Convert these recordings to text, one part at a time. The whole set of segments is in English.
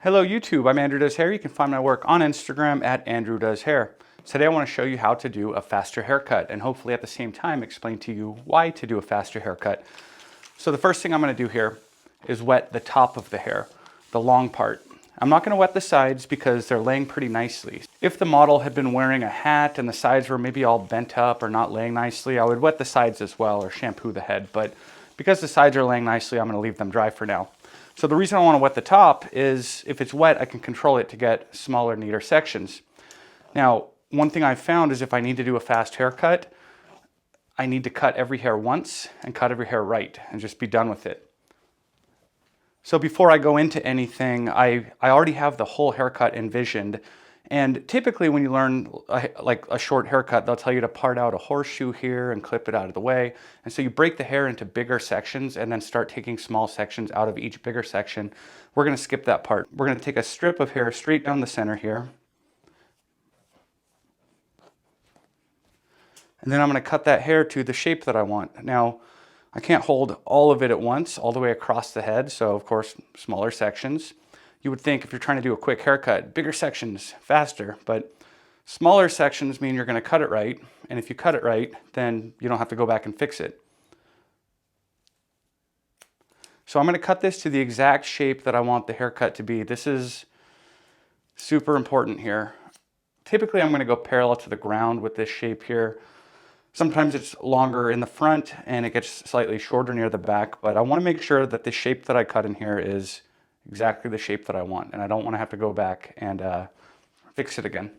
Hello YouTube, I'm Andrew Does Hair. You can find my work on Instagram at Andrew Does Hair. Today I want to show you how to do a faster haircut and hopefully at the same time explain to you why to do a faster haircut. So the first thing I'm going to do here is wet the top of the hair, the long part. I'm not going to wet the sides because they're laying pretty nicely. If the model had been wearing a hat and the sides were maybe all bent up or not laying nicely, I would wet the sides as well or shampoo the head. But because the sides are laying nicely, I'm going to leave them dry for now. So the reason I want to wet the top is if it's wet, I can control it to get smaller, neater sections. Now, one thing I've found is if I need to do a fast haircut, I need to cut every hair once and cut every hair right and just be done with it. So before I go into anything, I already have the whole haircut envisioned. And typically when you learn like a short haircut, they'll tell you to part out a horseshoe here and clip it out of the way. And so you break the hair into bigger sections and then start taking small sections out of each bigger section. We're going to skip that part. We're going to take a strip of hair straight down the center here. And then I'm going to cut that hair to the shape that I want. Now, I can't hold all of it at once, all the way across the head. So of course, smaller sections. You would think if you're trying to do a quick haircut, bigger sections, faster, but smaller sections mean you're going to cut it right. And if you cut it right, then you don't have to go back and fix it. So I'm going to cut this to the exact shape that I want the haircut to be. This is super important here. Typically, I'm going to go parallel to the ground with this shape here. Sometimes it's longer in the front and it gets slightly shorter near the back, but I want to make sure that the shape that I cut in here is exactly the shape that I want, and I don't want to have to go back and fix it again.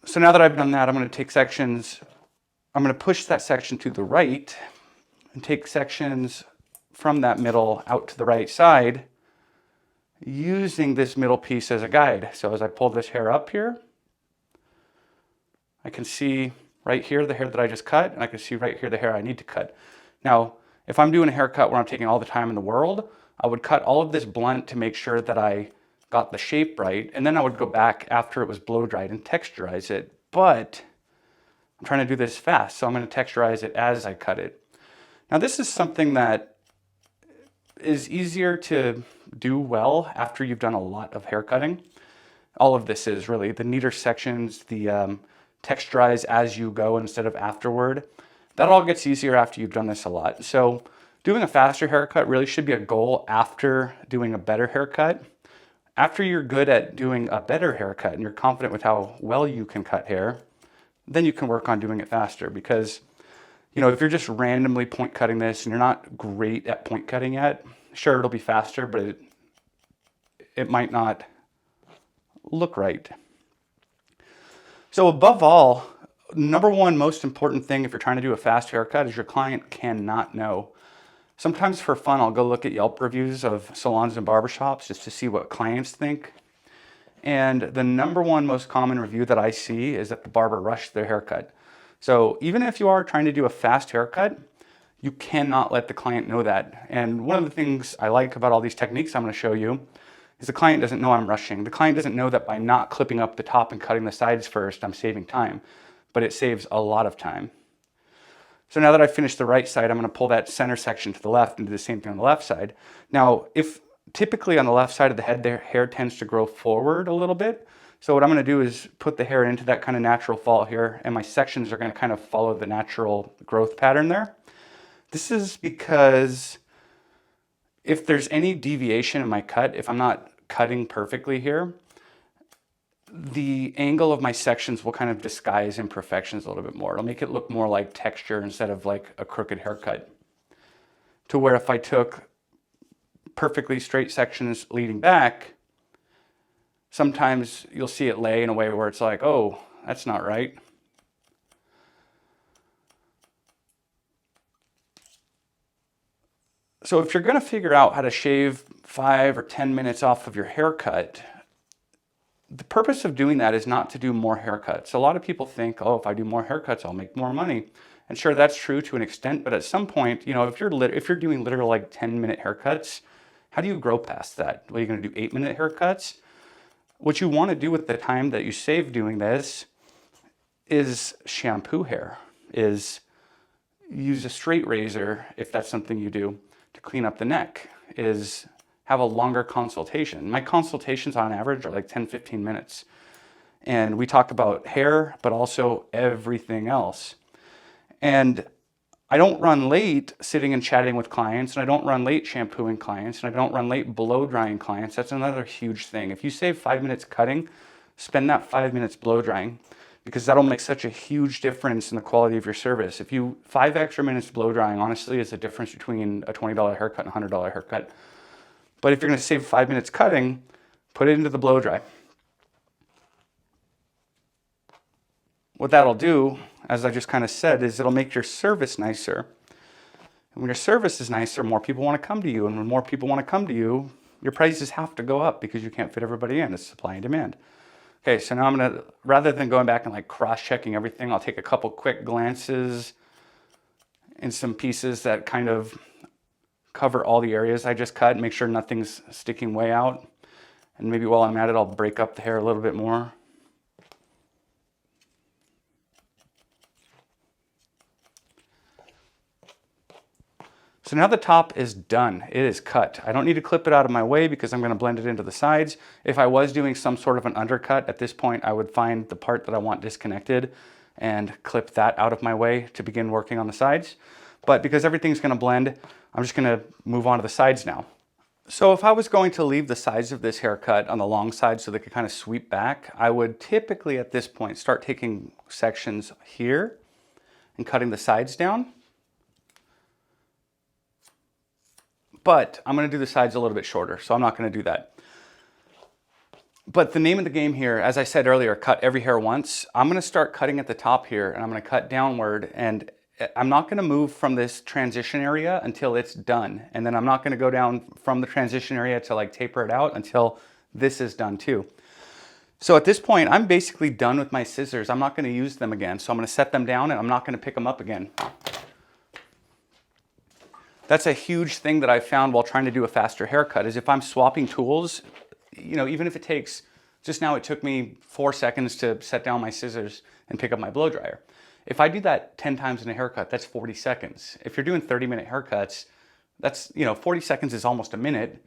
So now that I've done that, I'm going to take sections, I'm going to push that section to the right and take sections from that middle out to the right side using this middle piece as a guide. So as I pull this hair up here, I can see right here the hair that I just cut, and I can see right here the hair I need to cut. Now, if I'm doing a haircut where I'm taking all the time in the world, I would cut all of this blunt to make sure that I got the shape right, and then I would go back after it was blow dried and texturize it. But I'm trying to do this fast, so I'm going to texturize it as I cut it. Now, this is something that is easier to do well after you've done a lot of hair cutting. All of this is really the neater sections, the texturize as you go instead of afterward. That all gets easier after you've done this a lot. So doing a faster haircut really should be a goal after doing a better haircut. After you're good at doing a better haircut and you're confident with how well you can cut hair, then you can work on doing it faster. Because, you know, if you're just randomly point cutting this and you're not great at point cutting yet, sure, it'll be faster, but it might not look right. So above all, number one most important thing if you're trying to do a fast haircut is your client cannot know. Sometimes for fun, I'll go look at Yelp reviews of salons and barbershops just to see what clients think. And the number one most common review that I see is that the barber rushed their haircut. So even if you are trying to do a fast haircut, you cannot let the client know that. And one of the things I like about all these techniques I'm going to show you is the client doesn't know I'm rushing. The client doesn't know that by not clipping up the top and cutting the sides first, I'm saving time, but it saves a lot of time. So now that I've finished the right side, I'm going to pull that center section to the left and do the same thing on the left side. Now, if typically on the left side of the head, their hair tends to grow forward a little bit. So what I'm going to do is put the hair into that kind of natural fall here, and my sections are going to kind of follow the natural growth pattern there. This is because if there's any deviation in my cut, if I'm not cutting perfectly here, the angle of my sections will kind of disguise imperfections a little bit more. It'll make it look more like texture instead of like a crooked haircut. To where if I took perfectly straight sections leading back, sometimes you'll see it lay in a way where it's like, oh, that's not right. So if you're going to figure out how to shave 5 or 10 minutes off of your haircut, the purpose of doing that is not to do more haircuts. A lot of people think, oh, if I do more haircuts, I'll make more money. And sure, that's true to an extent, but at some point, you know, if you're doing literal like 10-minute haircuts, how do you grow past that? Well, you're going to do 8-minute haircuts. What you want to do with the time that you save doing this is shampoo hair, is use a straight razor if that's something you do to clean up the neck, is have a longer consultation. My consultations on average are like 10, 15 minutes. And we talk about hair, but also everything else. And I don't run late sitting and chatting with clients, and I don't run late shampooing clients, and I don't run late blow drying clients. That's another huge thing. If you save 5 minutes cutting, spend that 5 minutes blow drying, because that'll make such a huge difference in the quality of your service. If you 5 extra minutes blow drying, honestly, is the difference between a $20 haircut and a $100 haircut. But if you're going to save 5 minutes cutting, put it into the blow dry. What that'll do, as I just kind of said, is it'll make your service nicer. And when your service is nicer, more people want to come to you. And when more people want to come to you, your prices have to go up because you can't fit everybody in. It's supply and demand. Okay, so now I'm going to, rather than going back and like cross-checking everything, I'll take a couple quick glances in some pieces that kind of cover all the areas I just cut, make sure nothing's sticking way out. And maybe while I'm at it, I'll break up the hair a little bit more. So now the top is done. It is cut. I don't need to clip it out of my way because I'm going to blend it into the sides. If I was doing some sort of an undercut, at this point I would find the part that I want disconnected and clip that out of my way to begin working on the sides. But because everything's going to blend, I'm just going to move on to the sides now. So if I was going to leave the sides of this haircut on the long side so they could kind of sweep back, I would typically at this point start taking sections here and cutting the sides down. But I'm going to do the sides a little bit shorter, so I'm not going to do that. But the name of the game here, as I said earlier, cut every hair once. I'm going to start cutting at the top here, and I'm going to cut downward, and I'm not going to move from this transition area until it's done. And then I'm not going to go down from the transition area to like taper it out until this is done too. So at this point, I'm basically done with my scissors. I'm not going to use them again. So I'm going to set them down, and I'm not going to pick them up again. That's a huge thing that I found while trying to do a faster haircut, is if I'm swapping tools, you know, even if it takes, just now it took me 4 seconds to set down my scissors and pick up my blow dryer. If I do that 10 times in a haircut, that's 40 seconds. If you're doing 30-minute haircuts, that's, 40 seconds is almost a minute.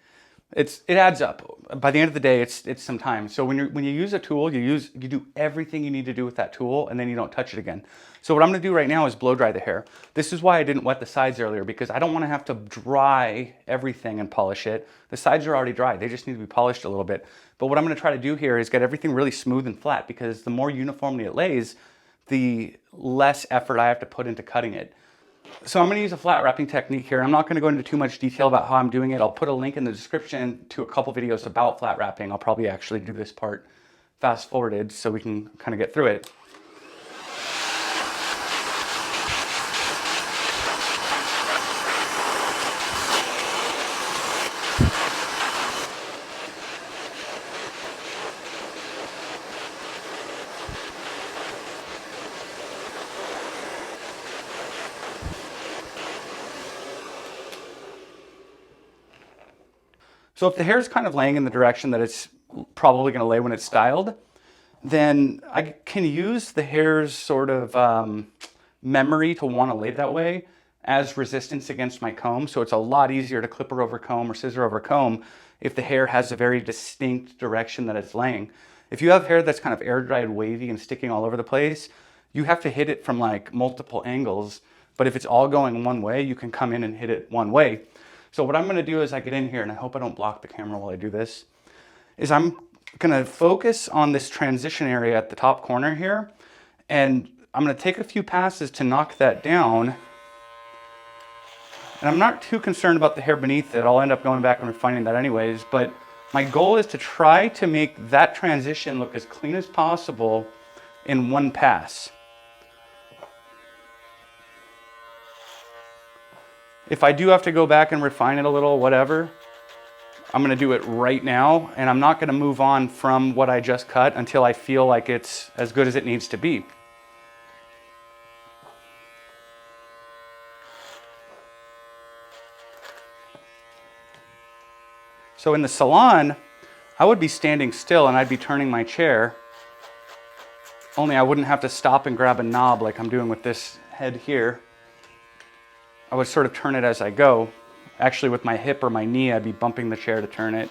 It adds up. By the end of the day, it's some time. So when you use a tool, you do everything you need to do with that tool, and then you don't touch it again. So what I'm going to do right now is blow dry the hair. This is why I didn't wet the sides earlier, because I don't want to have to dry everything and polish it. The sides are already dry. They just need to be polished a little bit. But what I'm going to try to do here is get everything really smooth and flat, because the more uniformly it lays, the less effort I have to put into cutting it. So I'm going to use a flat wrapping technique here. I'm not going to go into too much detail about how I'm doing it. I'll put a link in the description to a couple videos about flat wrapping. I'll probably actually do this part fast forwarded so we can kind of get through it. So if the hair is kind of laying in the direction that it's probably going to lay when it's styled, then I can use the hair's sort of memory to want to lay that way as resistance against my comb. So it's a lot easier to clipper over comb or scissor over comb if the hair has a very distinct direction that it's laying. If you have hair that's kind of air dried, wavy, and sticking all over the place, you have to hit it from like multiple angles. But if it's all going one way, you can come in and hit it one way. So what I'm going to do as I get in here, and I hope I don't block the camera while I do this, is I'm going to focus on this transition area at the top corner here, and I'm going to take a few passes to knock that down. And I'm not too concerned about the hair beneath it. I'll end up going back and refining that anyways, but my goal is to try to make that transition look as clean as possible in one pass. If I do have to go back and refine it a little, whatever, I'm going to do it right now, and I'm not going to move on from what I just cut until I feel like it's as good as it needs to be. So in the salon, I would be standing still and I'd be turning my chair, only I wouldn't have to stop and grab a knob like I'm doing with this head here. I would sort of turn it as I go. actually with my hip or my knee, I'd be bumping the chair to turn it.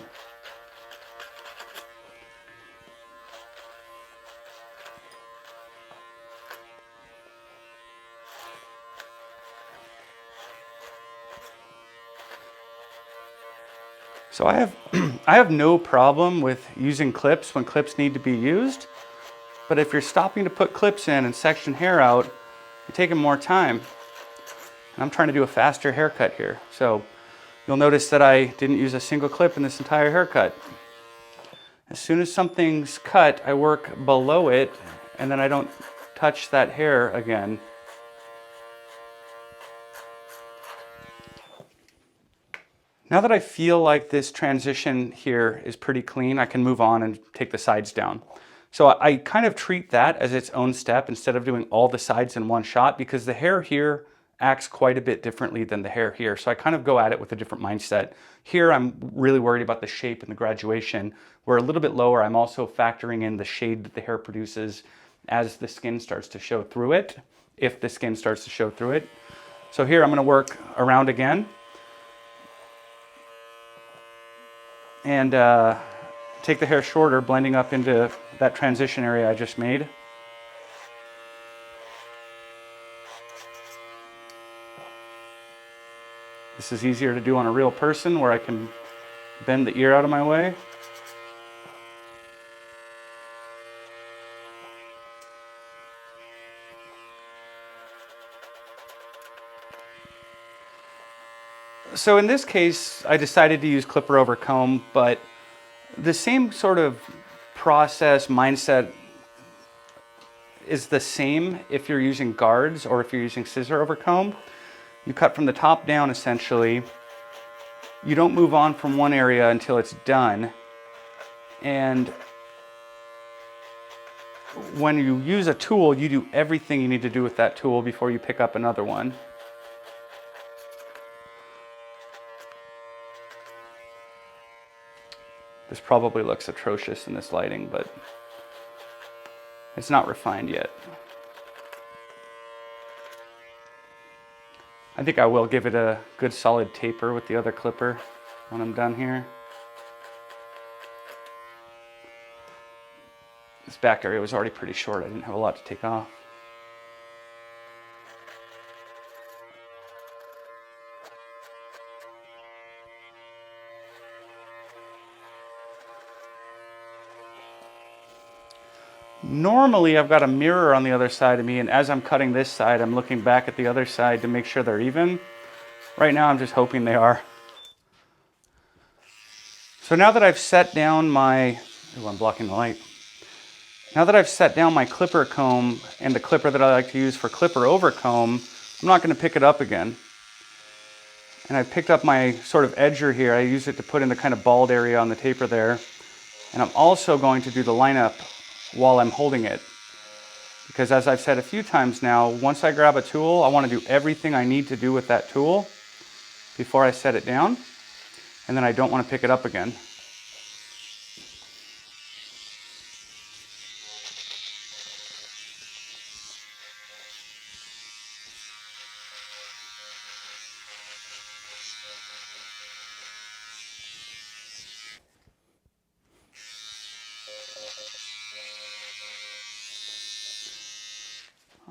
So I have, I have no problem with using clips when clips need to be used, but if you're stopping to put clips in and section hair out, you're taking more time. And I'm trying to do a faster haircut here. So you'll notice that I didn't use a single clip in this entire haircut. As soon as something's cut, I work below it, and then I don't touch that hair again. Now that I feel like this transition here is pretty clean, I can move on and take the sides down. So I kind of treat that as its own step instead of doing all the sides in one shot, because the hair here acts quite a bit differently than the hair here. So I kind of go at it with a different mindset. Here I'm really worried about the shape and the graduation. Where a little bit lower, I'm also factoring in the shade that the hair produces as the skin starts to show through it, if the skin starts to show through it. So here I'm going to work around again. And take the hair shorter, blending up into that transition area I just made. This is easier to do on a real person where I can bend the ear out of my way. So in this case, I decided to use clipper over comb, but the same sort of process, mindset is the same if you're using guards or if you're using scissor over comb. You cut from the top down essentially. You don't move on from one area until it's done. And when you use a tool, you do everything you need to do with that tool before you pick up another one. This probably looks atrocious in this lighting, but it's not refined yet. I think I will give it a good solid taper with the other clipper when I'm done here. This back area was already pretty short. I didn't have a lot to take off. Normally I've got a mirror on the other side of me, and as I'm cutting this side, I'm looking back at the other side to make sure they're even. Right now I'm just hoping they are. So now that I've set down my, I'm blocking the light. Now that I've set down my clipper comb and the clipper that I like to use for clipper over comb, I'm not going to pick it up again. And I picked up my sort of edger here. I use it to put in the kind of bald area on the taper there. And I'm also going to do the lineup while I'm holding it. Because as I've said a few times now, once I grab a tool, I want to do everything I need to do with that tool before I set it down. And then I don't want to pick it up again.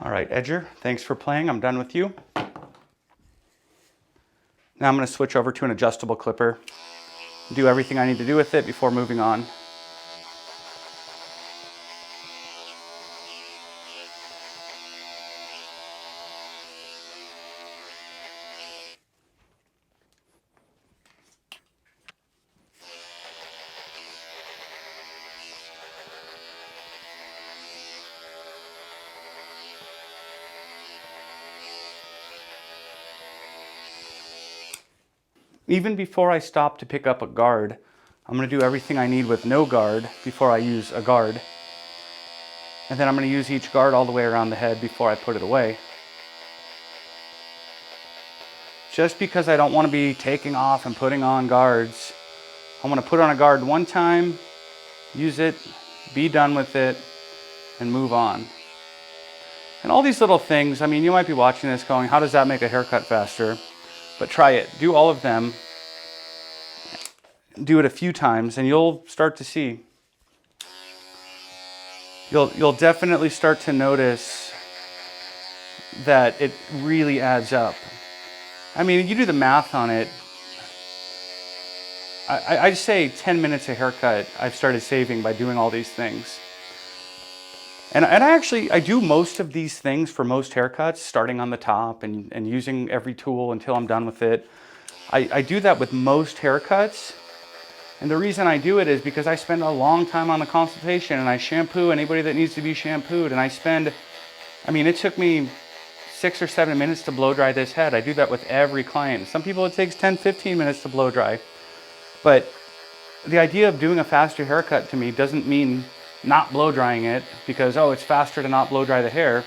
All right, edger, thanks for playing. I'm done with you. Now I'm going to switch over to an adjustable clipper, do everything I need to do with it before moving on. Even before I stop to pick up a guard, I'm going to do everything I need with no guard before I use a guard. And then I'm going to use each guard all the way around the head before I put it away. Just because I don't want to be taking off and putting on guards, I want to put on a guard one time, use it, be done with it, and move on. And all these little things, I mean, you might be watching this going, how does that make a haircut faster? But try it. Do all of them. Do it a few times and you'll start to see. You'll definitely start to notice that it really adds up. I mean, you do the math on it. I'd say 10 minutes a haircut I've started saving by doing all these things. And I do most of these things for most haircuts, starting on the top and using every tool until I'm done with it. I do that with most haircuts. And the reason I do it is because I spend a long time on the consultation and I shampoo anybody that needs to be shampooed. And it took me 6 or 7 minutes to blow dry this head. I do that with every client. Some people it takes 10, 15 minutes to blow dry. But the idea of doing a faster haircut to me doesn't mean not blow drying it because, oh, it's faster to not blow dry the hair.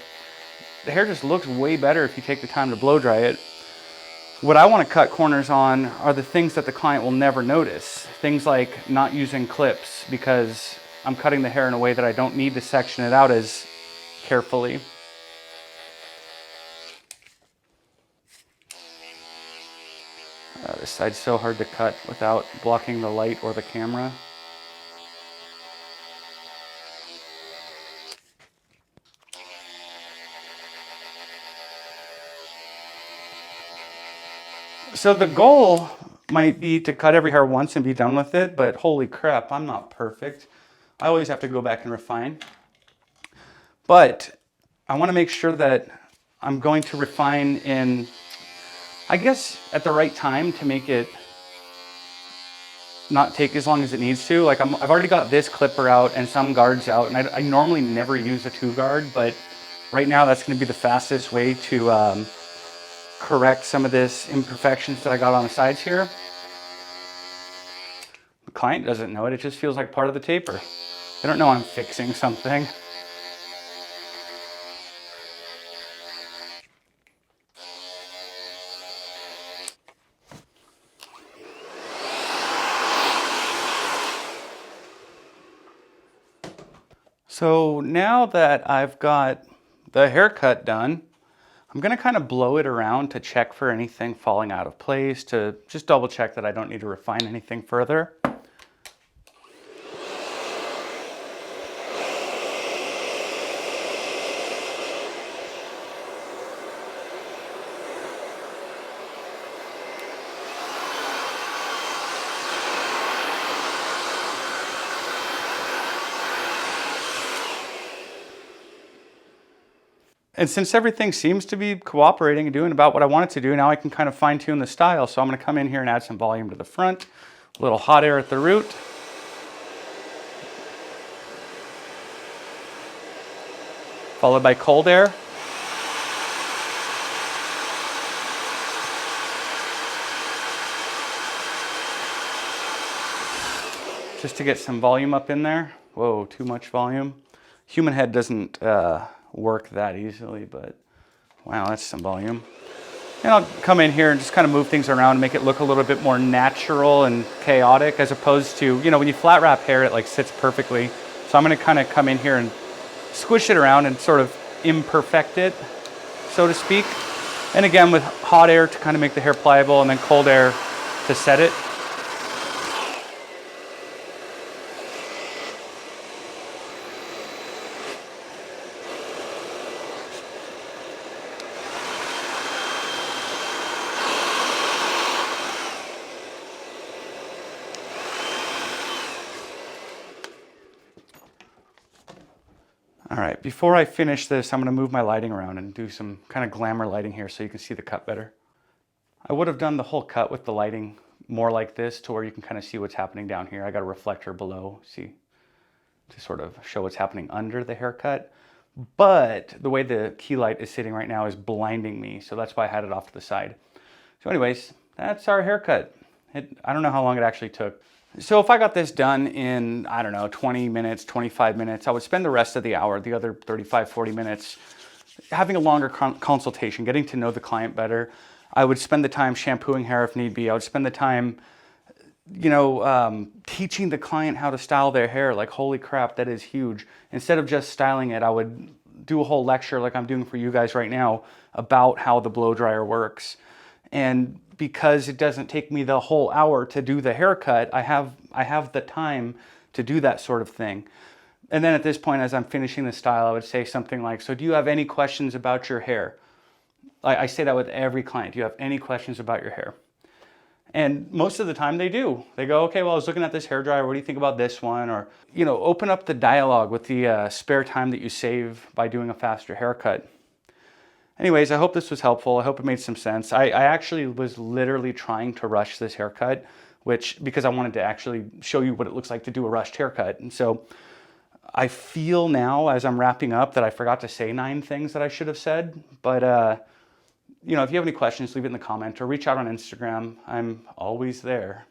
The hair just looks way better if you take the time to blow dry it. What I want to cut corners on are the things that the client will never notice. Things like not using clips because I'm cutting the hair in a way that I don't need to section it out as carefully. This side's so hard to cut without blocking the light or the camera. So the goal might be to cut every hair once and be done with it, but holy crap, I'm not perfect. I always have to go back and refine. But I want to make sure that I'm going to refine in, I guess, at the right time to make it not take as long as it needs to. Like I've already got this clipper out and some guards out, and I normally never use a 2-guard, but right now that's going to be the fastest way to correct some of this imperfections that I got on the sides here. The client doesn't know it, it just feels like part of the taper. They don't know I'm fixing something. So now that I've got the haircut done, I'm going to kind of blow it around to check for anything falling out of place, to just double check that I don't need to refine anything further. And since everything seems to be cooperating and doing about what I want it to do, now I can kind of fine tune the style. So I'm going to come in here and add some volume to the front, a little hot air at the root. Followed by cold air. Just to get some volume up in there. Whoa, too much volume. Human head doesn't work that easily, but wow, that's some volume. And I'll come in here and just kind of move things around and make it look a little bit more natural and chaotic, as opposed to, when you flat wrap hair, it like sits perfectly. So I'm going to kind of come in here and squish it around and sort of imperfect it, so to speak. And again, with hot air to kind of make the hair pliable, and then cold air to set it. All right, before I finish this, I'm going to move my lighting around and do some kind of glamour lighting here so you can see the cut better. I would have done the whole cut with the lighting more like this, to where you can kind of see what's happening down here. I got a reflector below, see, to sort of show what's happening under the haircut. But the way the key light is sitting right now is blinding me, so that's why I had it off to the side. So anyways, that's our haircut. I don't know how long it actually took. So if I got this done in, I don't know, 20 minutes, 25 minutes, I would spend the rest of the hour, the other 35, 40 minutes, having a longer consultation, getting to know the client better. I would spend the time shampooing hair if need be. I would spend the time, teaching the client how to style their hair. Like, holy crap, that is huge. Instead of just styling it, I would do a whole lecture like I'm doing for you guys right now about how the blow dryer works. And because it doesn't take me the whole hour to do the haircut, I have the time to do that sort of thing. And then at this point, as I'm finishing the style, I would say something like, so do you have any questions about your hair? I say that with every client. Do you have any questions about your hair? And most of the time they do. They go, okay, well, I was looking at this hairdryer. What do you think about this one? Or, you know, open up the dialogue with the spare time that you save by doing a faster haircut. Anyways, I hope this was helpful. I hope it made some sense. I actually was literally trying to rush this haircut, because I wanted to actually show you what it looks like to do a rushed haircut. And so I feel now as I'm wrapping up that I forgot to say 9 things that I should have said. But, you know, if you have any questions, leave it in the comment or reach out on Instagram. I'm always there.